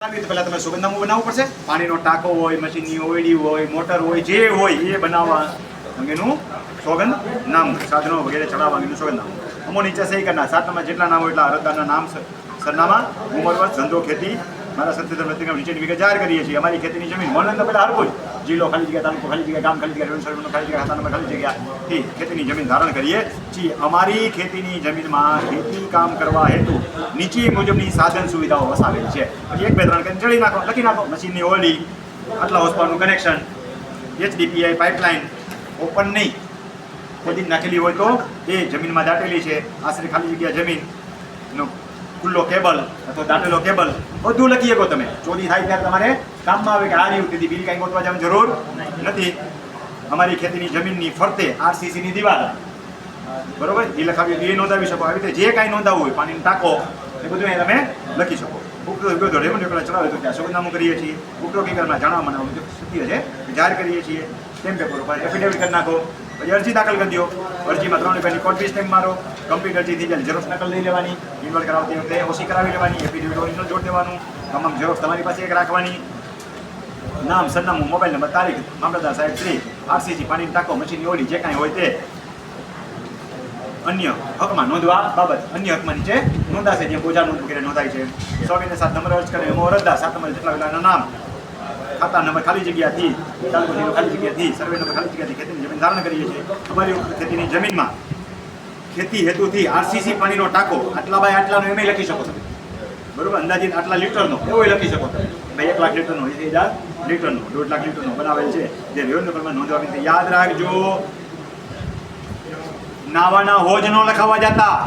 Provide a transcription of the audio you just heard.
પહેલા તમે સોગંદનામું બનાવવું પડશે. પાણીનો ટાંકો હોય, મશીનની ઓયડી હોય, મોટર હોય, જે હોય એ બનાવવા અંગેનું સોગંદનામું, સાધનો વગેરે ચડાવવા અંગેનું સોગંદનામું. અમો નીચે સહી કરના 7 નંબર જેટલા નામ હોય એટલા અરજદારના નામ, સરનામા, ઉંમર, વર્ષ, ધંધો, ખેતી, મારા સંસ્થિત નીચેની વિગત જાહેર કરીએ છીએ. અમારી ખેતીની જમીન મોનંદ પહેલા હર કોઈ જિલ્લો ખાલી જગ્યા, તાલુકો ખાલી જગ્યા, ગામ ખાલી જગ્યા, રેવન્યુ સર્વેનો ખાલી જગ્યા, ખાતા નંબર ખાલી જગ્યાથી ખેતીની જમીન ધારણ કરીએ છીએ. અમારી ખેતીની જમીનમાં ખેતી કામ કરવા હેતુ નીચે મુજબની સાધન સુવિધાઓ વસાવેલ છે. પછી 1, 2, 3 કરીને ચડી નાખો, લખી નાખો. મશીનની ઓરડી, આટલા હોર્સપાવરનું કનેક્શન, HDPI પાઇપલાઇન ઓપન નહીં, ખોદી નાખેલી હોય તો એ જમીનમાં દાટેલી છે. આશરે ખાલી જગ્યા જમીનનો ખુલ્લો કેબલ અથવા દાટેલો કેબલ બધું લખી શકો તમે. ચોરી થાય ત્યારે તમારે કામમાં આવે કે આ રહ્યું, તેથી બિલ કાંઈ ગોતવા જવાની જરૂર નથી. અમારી ખેતીની જમીનની ફરતે RCCની દિવાલ, બરોબર, એ લખાવી એ નોંધાવી શકો. આવી રીતે જે કાંઈ નોંધાવવું હોય, પાણીનો ટાંકો, એ બધું અહીં તમે લખી શકો. ઉપરોક્ત રેવન્યુ ચડાવે તો ત્યાં સોગંદનામું કરીએ છીએ. ઉપરોક્ત કરમાં જાણવા મને સત્ય છે જાહેર કરીએ છીએ. સ્ટેમ્પ પેપર ઉપર એફિડેવિટ કરી નાખો. પછી અરજી દાખલ કરી દો. અરજીમાં 3 રૂપિયાની કોર્ટ ફી સ્ટેમ્પ મારો. કમ્પ્લીટ અરજી થઈ જાય ઝેરોક્સ નકલ લઈ લેવાની. ઇન્વોલ્વ કરાવતી વખતે ઓછી કરાવી લેવાની. એફિડેવિટ ઓરિજિનલ જોડ દેવાનું. તમામ ઝેરોક્સ તમારી પાસે એક રાખવાની. નામ, સરનામું, મોબાઈલ નંબર, તારીખ, મામલતદાર સાહેબ શ્રી, RCC, પાણીની ટાંકો, મશીનની ઓલી, જે કાંઈ હોય તે અન્ય હકમાં નોંધવા બાબત અન્ય હકમાં નીચે નોંધાશે, જે બોજા નોંધ વગેરે નોંધાય છે. 107 નંબર અરજ કરે એમાં અરજદાર 7 નંબર જેટલા વેલાના નામ, ખાતા નંબર ખાલી જગ્યાથી, તાલુકો જિલ્લો ખાલી જગ્યાથી, સર્વે નંબર ખાલી જગ્યાથી ખેતીની જમીન ધારણ કરીએ છીએ. અમારી ખેતીની જમીનમાં ખેતી હેતુથી RCC પાણીનો ટાંકો આટલા બાય આટલાનો એમ લખી શકો તમે, બરોબર, અંદાજિત આટલા લીટરનો એવો લખી શકો તમે. ભાઈ 1 લાખ લીટરનો, 1000 લીટરનો, 1.5 લાખ લીટરનો બનાવેલ છે, જે રેવન્યુ નંબરમાં નોંધવાની. યાદ રાખજો, નાવાના હોજ નો લખાવા જતા.